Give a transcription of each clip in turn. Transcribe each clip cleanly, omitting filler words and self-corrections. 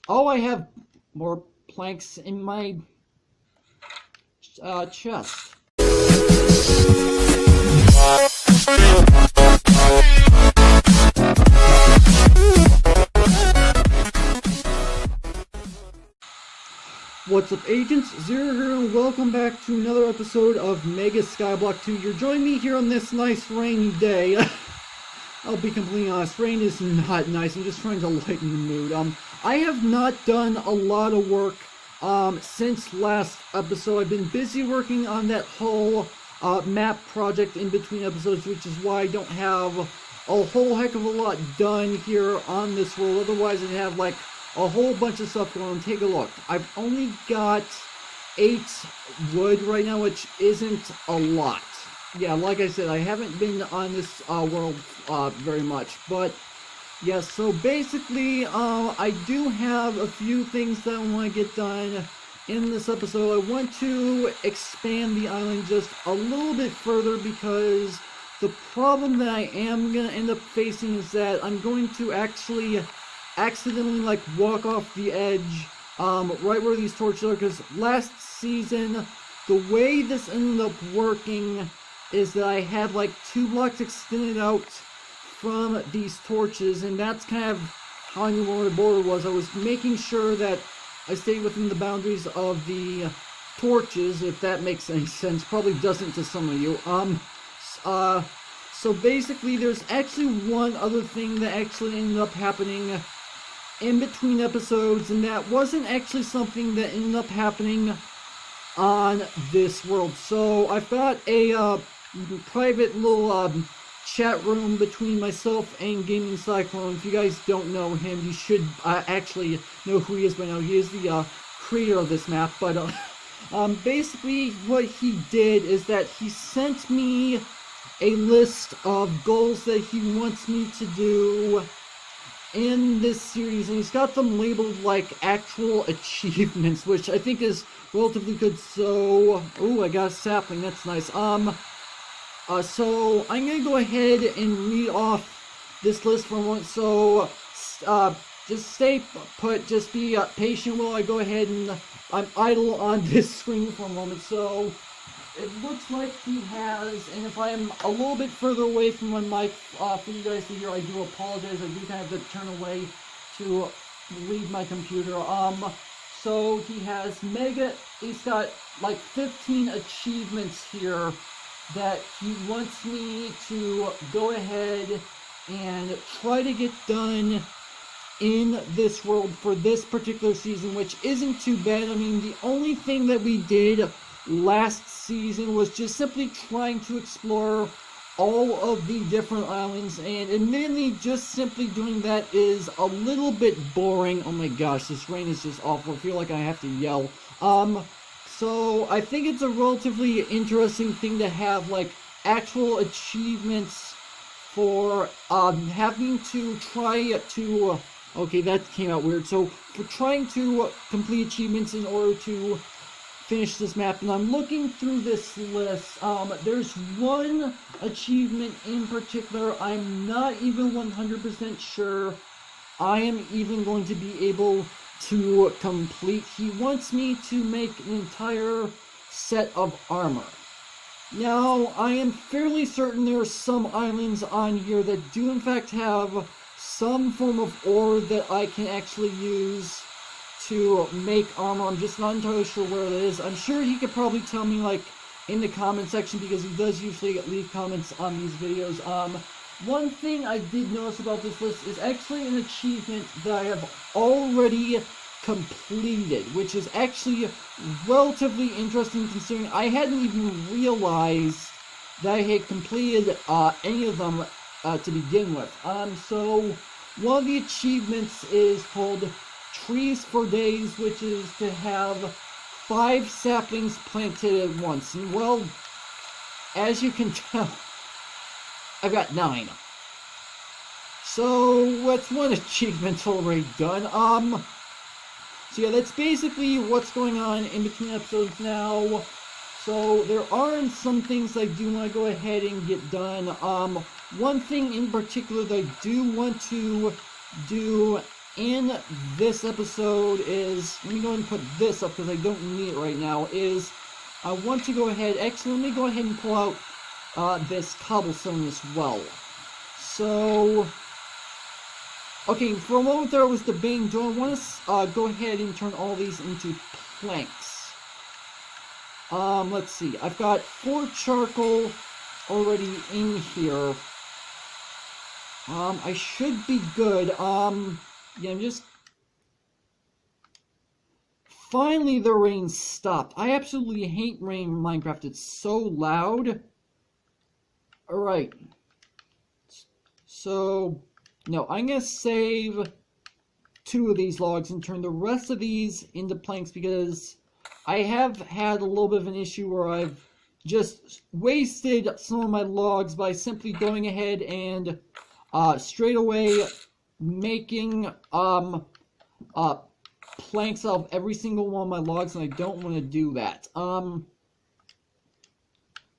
Oh, I have more planks in my chest. What's up, agents? Zero here, and welcome back to another episode of Mega Skyblock 2. You're joining me here on this nice rainy day. I'll be completely honest, rain is not nice. I'm just trying to lighten the mood. I have not done a lot of work since last episode. I've been busy working on that whole map project in between episodes, which is why I don't have a whole heck of a lot done here on this world. Otherwise, I'd have like a whole bunch of stuff going on. Take a look. I've only got 8 wood right now, which isn't a lot. Yeah, like I said, I haven't been on this world very much, but yeah, so basically, I do have a few things that I want to get done in this episode. I want to expand the island just a little bit further, because the problem that I am going to end up facing is that I'm going to actually accidentally like walk off the edge right where these torches are, because last season the way this ended up working is that I had like 2 blocks extended out from these torches, and that's kind of how I knew where the border was. I was making sure that I stayed within the boundaries of the torches, if that makes any sense. Probably doesn't to some of you. So basically there's actually one other thing that actually ended up happening in between episodes, and that wasn't actually something that ended up happening on this world. So I've got a private little chat room between myself and TheGamingCyclone. If you guys don't know him, you should actually know who he is by now. He is the creator of this map. But basically what he did is that he sent me a list of goals that he wants me to do in this series, and he's got them labeled like actual achievements, which I think is relatively good. So, ooh, I got a sapling, that's nice. So I'm gonna go ahead and read off this list for a moment. So, just stay put, just be patient while I go ahead and I'm idle on this screen for a moment. So, it looks like he has, and if I'm a little bit further away from my mic for you guys to hear, I do apologize. I do kind of have to turn away to read my computer. So he has he's got like 15 achievements here that he wants me to go ahead and try to get done in this world for this particular season, which isn't too bad. I mean, the only thing that we did last season was just simply trying to explore all of the different islands, and admittedly just simply doing that is a little bit boring. Oh my gosh, this rain is just awful. I feel like I have to yell. So I think it's a relatively interesting thing to have like actual achievements for having to try to okay, that came out weird. So for trying to complete achievements in order to finish this map, and I'm looking through this list. There's one achievement in particular I'm not even 100% sure I am even going to be able to complete. He wants me to make an entire set of armor. Now, I am fairly certain there are some islands on here that do in fact have some form of ore that I can actually use to make armor. I'm just not entirely sure where it is. I'm sure he could probably tell me like in the comment section, because he does usually leave comments on these videos. One thing I did notice about this list is actually an achievement that I have already completed, which is actually relatively interesting considering I hadn't even realized that I had completed any of them to begin with. So one of the achievements is called Trees for Days, which is to have 5 saplings planted at once. And well, as you can tell, I've got 9. So that's one achievement already done. So yeah, that's basically what's going on in between episodes now. So there are some things I do want to go ahead and get done. One thing in particular that I do want to do in this episode is, let me go ahead and put this up because I don't need it right now, is I want to go ahead, actually let me go ahead and pull out this cobblestone as well. So, okay, for a moment there I was debating, do I want to go ahead and turn all these into planks? Let's see, I've got 4 charcoal already in here. I should be good. Yeah, I'm just... Finally the rain stopped. I absolutely hate rain in Minecraft. It's so loud. Alright. So, no, I'm gonna save 2 of these logs and turn the rest of these into planks because I have had a little bit of an issue where I've just wasted some of my logs by simply going ahead and straight away making planks out of every single one of my logs, and I don't want to do that.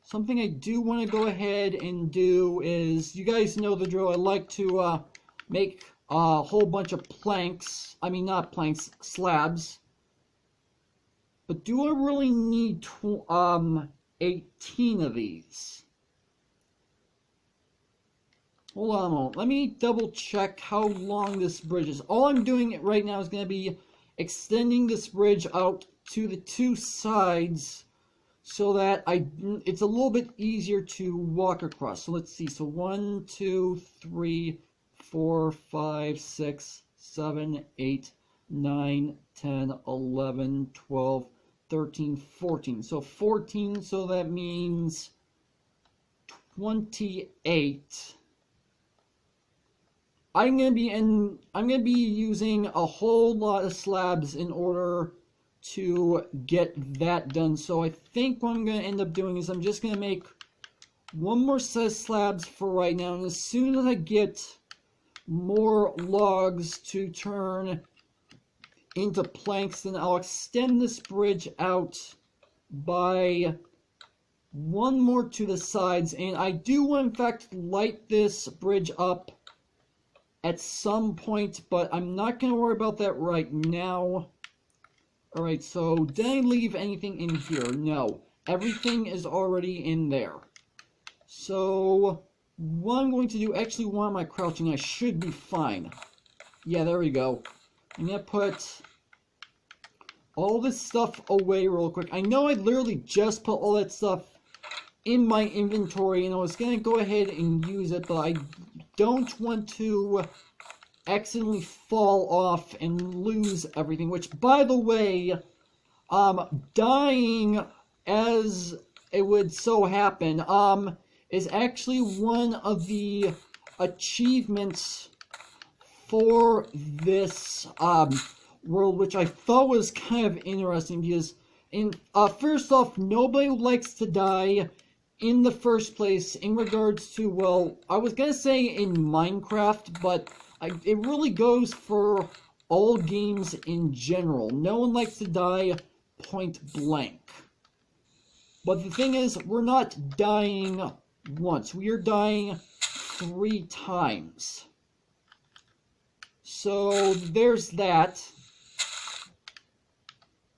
Something I do want to go ahead and do is, you guys know the drill, I like to make a whole bunch of planks, I mean not planks, slabs. But do I really need 18 of these? Hold on a moment. Let me double check how long this bridge is. All I'm doing right now is going to be extending this bridge out to the 2 sides so that it's a little bit easier to walk across. So let's see. So 1, 2, 3, 4, 5, 6, 7, 8, 9, 10, 11, 12, 13, 14. So 14, so that means 28. I'm gonna be using a whole lot of slabs in order to get that done. So I think what I'm gonna end up doing is I'm just gonna make one more set of slabs for right now, and as soon as I get more logs to turn into planks, then I'll extend this bridge out by 1 more to the sides, and I do want, in fact, light this bridge up at some point, but I'm not going to worry about that right now. Alright, so did I leave anything in here? No. Everything is already in there. So, what I'm going to do, actually, why am I crouching? I should be fine. Yeah, there we go. I'm going to put all this stuff away real quick. I know I literally just put all that stuff in my inventory, and I was going to go ahead and use it, but I don't want to accidentally fall off and lose everything, which, by the way, dying, as it would so happen, is actually one of the achievements for this world, which I thought was kind of interesting, because first off, nobody likes to die in the first place in regards to, well, I was gonna say in Minecraft, but it really goes for all games in general. No one likes to die point blank. But the thing is, we're not dying once. We are dying 3 times. So there's that.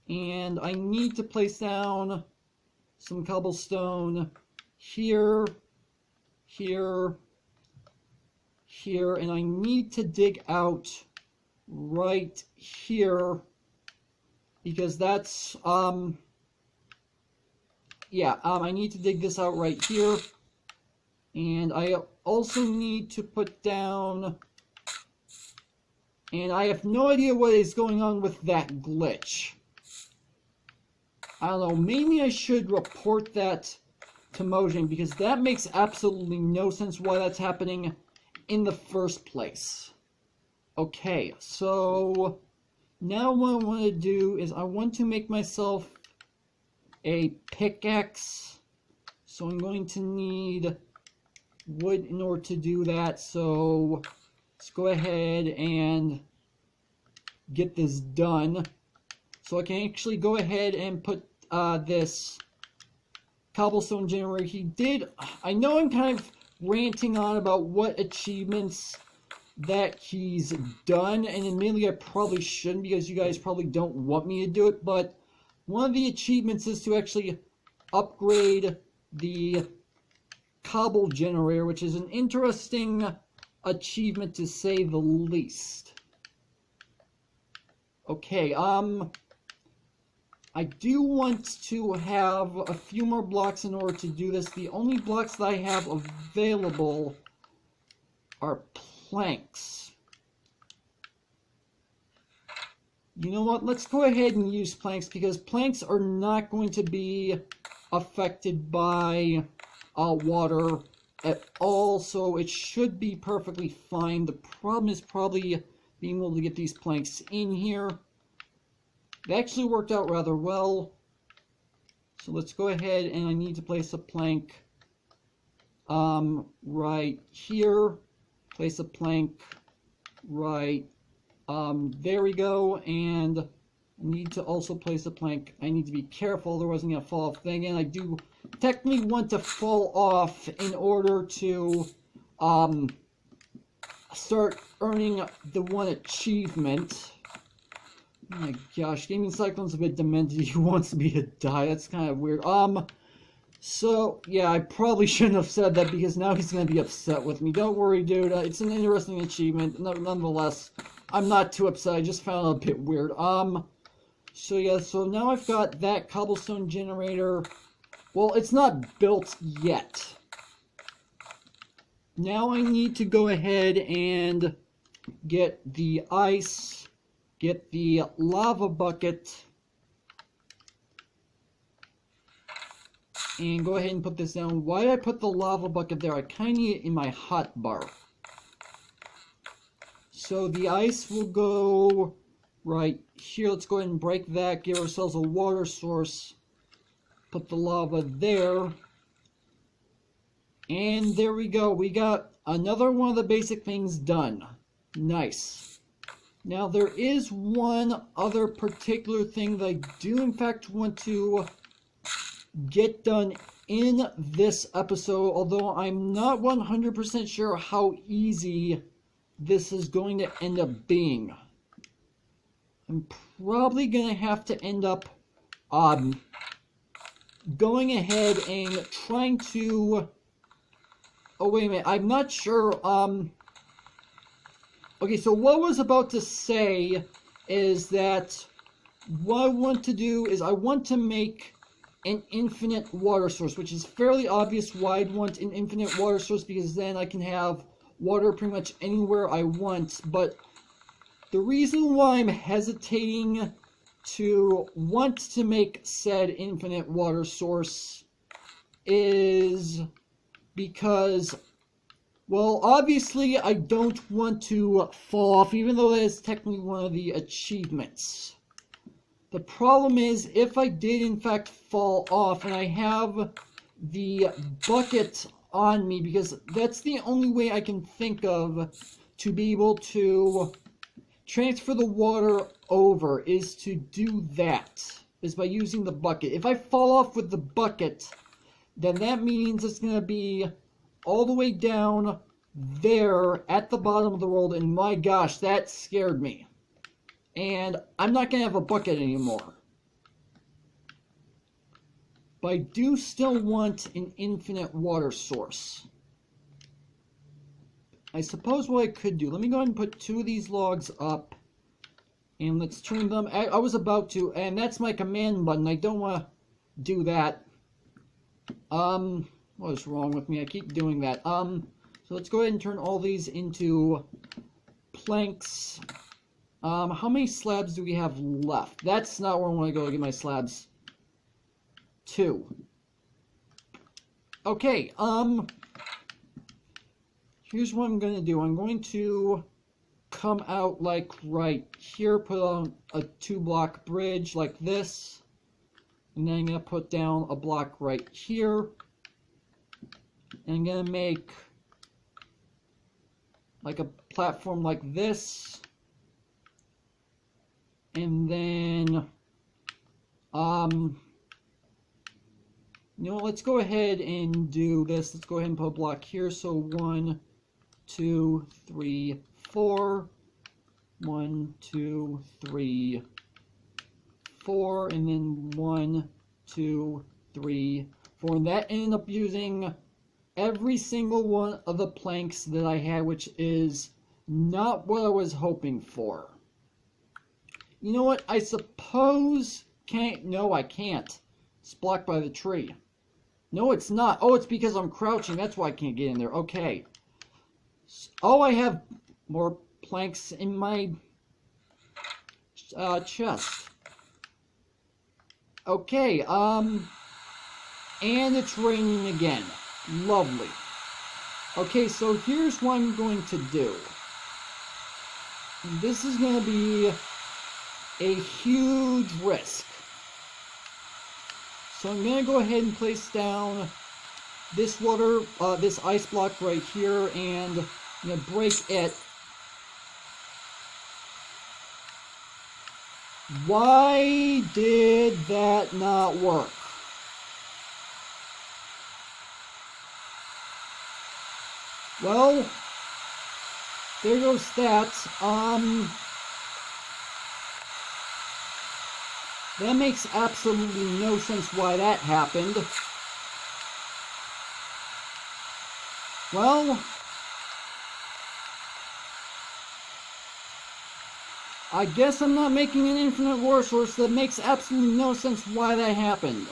And I need to place down some cobblestone here, here, here, and I need to dig out right here, because that's, yeah, I need to dig this out right here, and I also need to put down, and I have no idea what is going on with that glitch. I don't know, maybe I should report that to Mojang, because that makes absolutely no sense why that's happening in the first place. Okay, so now what I want to do is I want to make myself a pickaxe. So I'm going to need wood in order to do that. So let's go ahead and get this done. So I can actually go ahead and put this cobblestone generator. I know I'm kind of ranting on about what achievements that he's done, and admittedly I probably shouldn't because you guys probably don't want me to do it, but one of the achievements is to actually upgrade the Cobble generator, which is an interesting achievement to say the least. Okay, I do want to have a few more blocks in order to do this. The only blocks that I have available are planks. You know what? Let's go ahead and use planks because planks are not going to be affected by water at all, so it should be perfectly fine. The problem is probably being able to get these planks in here. It actually worked out rather well. So let's go ahead, and I need to place a plank right here. Place a plank right there we go, and I need to also place a plank. I need to be careful, otherwise I'm going to fall off thing, and I do technically want to fall off in order to start earning the one achievement. Oh my gosh, TheGamingCyclone's a bit demented. He wants me to die. That's kind of weird. So, yeah, I probably shouldn't have said that because now he's going to be upset with me. Don't worry, dude. It's an interesting achievement. Nonetheless, I'm not too upset. I just found it a bit weird. So yeah, so now I've got that cobblestone generator. Well, it's not built yet. Now I need to go ahead and get the ice, get the lava bucket, and go ahead and put this down. Why did I put the lava bucket there? I kind of need it in my hot bar. So the ice will go right here. Let's go ahead and break that, give ourselves a water source, put the lava there, and there we go. We got another one of the basic things done. Nice. Now there is one other particular thing that I do in fact want to get done in this episode, although I'm not 100% sure how easy this is going to end up being. I'm probably going to have to end up going ahead and trying to... Oh, wait a minute. I'm not sure. Okay, so what I was about to say is that what I want to do is I want to make an infinite water source, which is fairly obvious why I'd want an infinite water source, because then I can have water pretty much anywhere I want. But the reason why I'm hesitating to want to make said infinite water source is because, well, obviously I don't want to fall off, even though that is technically one of the achievements. The problem is, if I did in fact fall off, and I have the bucket on me, because that's the only way I can think of to be able to transfer the water over, is to do that, is by using the bucket. If I fall off with the bucket, then that means it's going to be all the way down there at the bottom of the world, and my gosh, that scared me. And I'm not going to have a bucket anymore. But I do still want an infinite water source. I suppose what I could do, let me go ahead and put 2 of these logs up, and let's turn them. I was about to, and that's my command button. I don't want to do that. What is wrong with me? I keep doing that. So let's go ahead and turn all these into planks. How many slabs do we have left? That's not where I want to go to get my slabs. 2. Okay, here's what I'm going to do. I'm going to come out like right here, put on a 2-block bridge like this, and then I'm going to put down a block right here, and I'm going to make like a platform like this, and then you know, let's go ahead and do this. Let's go ahead and put a block here. So 1, 2, 3, 4. 1, 2, 3, 4, and then 1, 2, 3, 4. And that ended up using every single one of the planks that I had, which is not what I was hoping for. You know what? I suppose no, I can't. It's blocked by the tree. No, it's not. Oh, it's because I'm crouching. That's why I can't get in there. Okay. Oh, I have more planks in my chest. Okay, and it's raining again. Lovely. Okay, so here's what I'm going to do. This is going to be a huge risk. So I'm going to go ahead and place down this this ice block right here, and I'm going to break it. Why did that not work? Well, there goes that. That makes absolutely no sense why that happened. Well, I guess I'm not making an infinite resource. That makes absolutely no sense why that happened.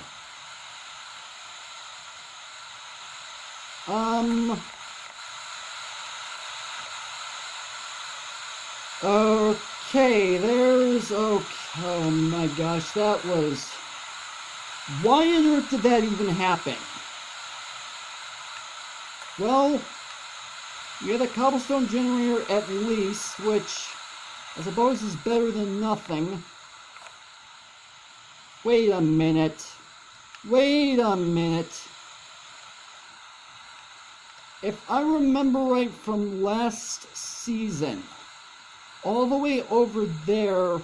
Okay, oh my gosh, that was... Why on earth did that even happen? Well, we have a cobblestone generator at least, which I suppose is better than nothing. Wait a minute. Wait a minute. If I remember right from last season, all the way over there,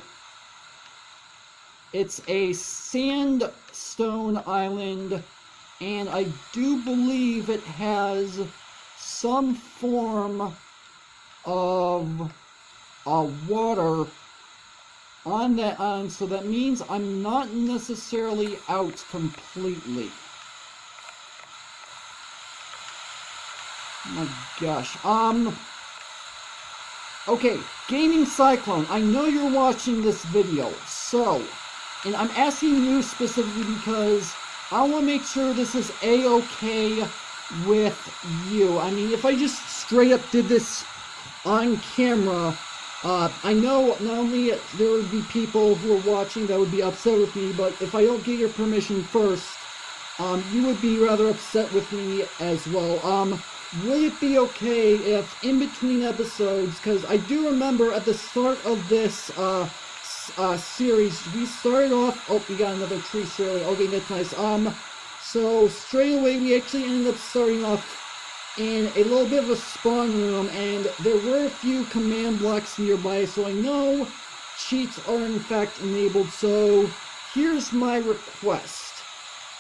it's a sandstone island, and I do believe it has some form of water on that island, so that means I'm not necessarily out completely. Oh my gosh. Okay, TheGamingCyclone, I know you're watching this video, so, and I'm asking you specifically because I want to make sure this is A-okay with you. I mean, if I just straight up did this on camera, I know not only there would be people who are watching that would be upset with me, but if I don't get your permission first, you would be rather upset with me as well. Would it be okay if in between episodes, because I do remember at the start of this series, we started off, oh, we got another tree shirley, okay, that's nice. So straight away we actually ended up starting off in a little bit of a spawn room, and there were a few command blocks nearby, so I know cheats are in fact enabled. So here's my request.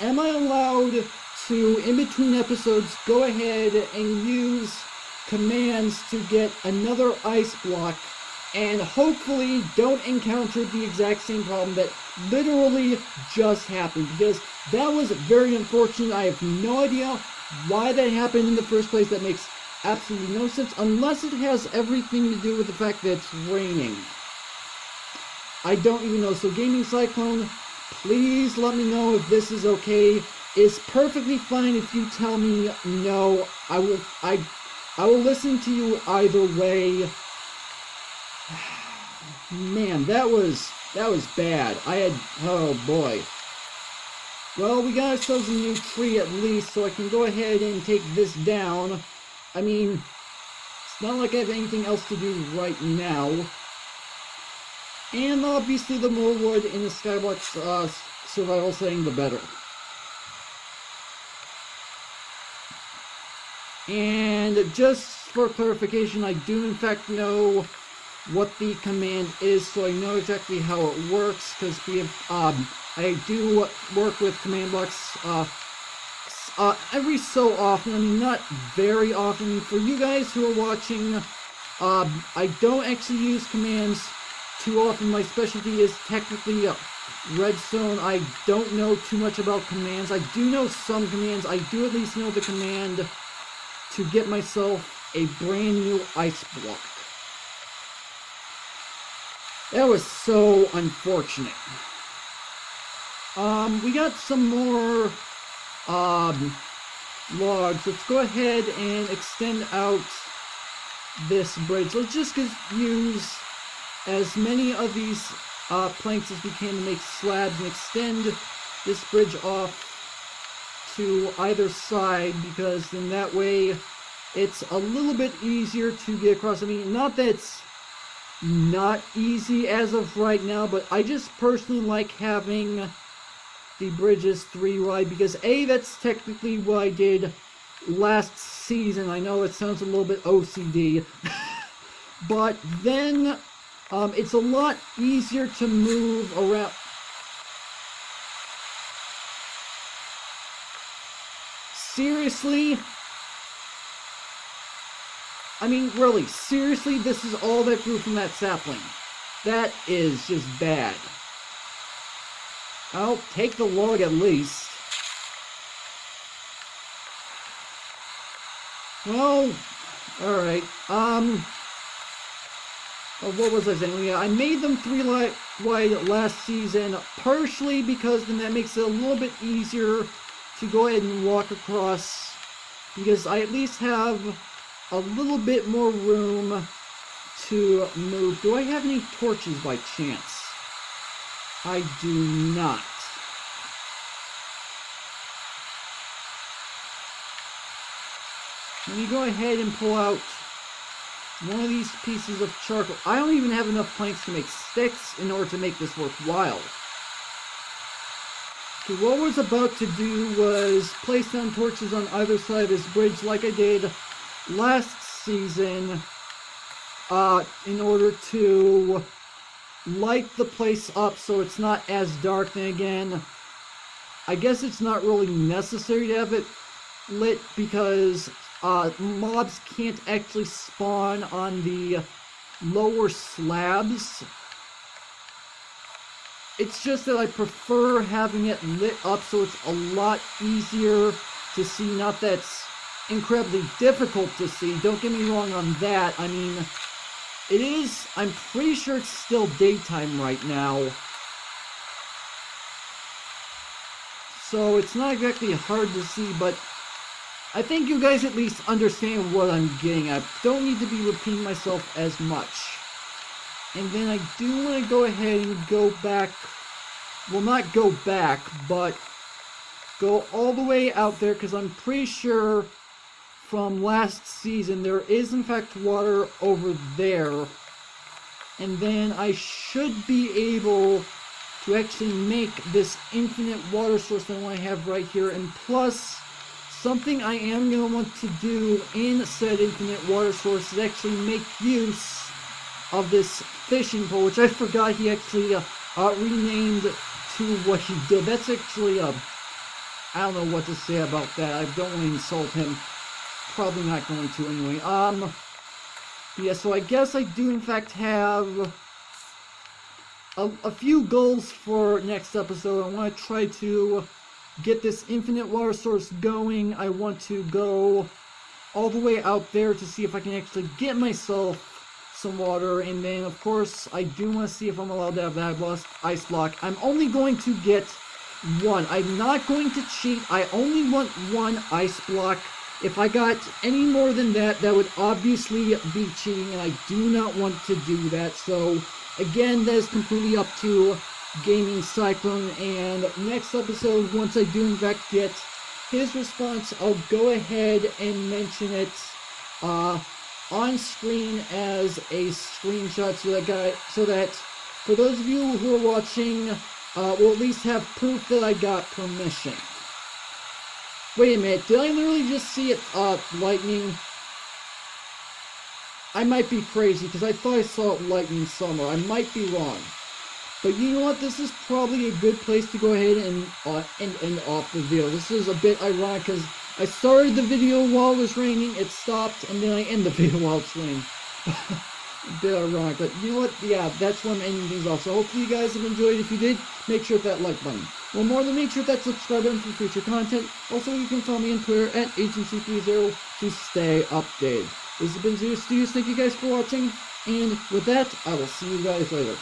Am I allowed to, in between episodes, go ahead and use commands to get another ice block and hopefully don't encounter the exact same problem that literally just happened, because that was very unfortunate. I have no idea why that happened in the first place. That makes absolutely no sense, unless it has everything to do with the fact that it's raining. I don't even know. So TheGamingCyclone, please let me know if this is okay. It's perfectly fine if you tell me no. I will listen to you either way. Man, that was bad. Oh boy. Well, we got ourselves a new tree at least, so I can go ahead and take this down. I mean, it's not like I have anything else to do right now. And obviously the more wood in the Skyblock's survival setting, the better. And just for clarification, I do in fact know what the command is, so I know exactly how it works, because we have, I do work with command blocks every so often. I mean, not very often. For you guys who are watching I don't actually use commands too often. My specialty is technically Redstone. I don't know too much about commands. I do know some commands. I do at least know the command to get myself a brand new ice block. That was so unfortunate. We got some more logs. Let's go ahead and extend out this bridge. Let's just use as many of these planks as we can to make slabs and extend this bridge off to either side, because then that way it's a little bit easier to get across. I mean, not that it's not easy as of right now, but I just personally like having the bridges 3 wide, because A, that's technically what I did last season. I know it sounds a little bit OCD, but then it's a lot easier to move around. Seriously? I mean, really, seriously, this is all that grew from that sapling. That is just bad. I'll take the log at least. Well, alright, what was I saying? Yeah, I made them 3 wide last season, partially because then that makes it a little bit easier to go ahead and walk across, because I at least have a little bit more room to move. Do I have any torches by chance? I do not. Let me go ahead and pull out one of these pieces of charcoal. I don't even have enough planks to make sticks in order to make this worthwhile. Okay, what I was about to do was place down torches on either side of this bridge like I did last season, in order to light the place up so it's not as dark. Then again, I guess it's not really necessary to have it lit, because mobs can't actually spawn on the lower slabs. It's just that I prefer having it lit up so it's a lot easier to see. Not that it's incredibly difficult to see, don't get me wrong on that. I mean, it is, I'm pretty sure it's still daytime right now, so it's not exactly hard to see, but I think you guys at least understand what I'm getting at. Don't need to be repeating myself as much. And then I do want to go ahead and go back, well, not go back, but go all the way out there, because I'm pretty sure from last season there is in fact water over there, and then I should be able to actually make this infinite water source that I want to have right here. And plus, something I am going to want to do in said infinite water source is actually make use of this fishing pole, which I forgot he actually renamed to what he did. That's actually I don't know what to say about that. I don't want to insult him. Probably not going to anyway. Yeah, so I guess I do in fact have a few goals for next episode. I want to try to get this infinite water source going. I want to go all the way out there to see if I can actually get myself some water, and then of course I do want to see if I'm allowed to have that ice block. I'm only going to get one. I'm not going to cheat. I only want one ice block. If I got any more than that, that would obviously be cheating, and I do not want to do that. So again, that is completely up to TheGamingCyclone, and next episode, once I do in fact get his response, I'll go ahead and mention it on screen as a screenshot, so that for those of you who are watching, will at least have proof that I got permission. Wait a minute, did I literally just see it lightning? I might be crazy, because I thought I saw it lightning somewhere. I might be wrong. But you know what, this is probably a good place to go ahead and end off the video. This is a bit ironic, because I started the video while it was raining, it stopped, and then I end the video while it's raining. A bit ironic, but you know what? Yeah, that's where I'm ending things off. So hopefully you guys have enjoyed. If you did, make sure to hit that like button. Well, more than make sure to hit that subscribe button for future content. Also, you can follow me on Twitter at agency30 to stay updated. This has been Zero Studios. Thank you guys for watching, and with that, I will see you guys later.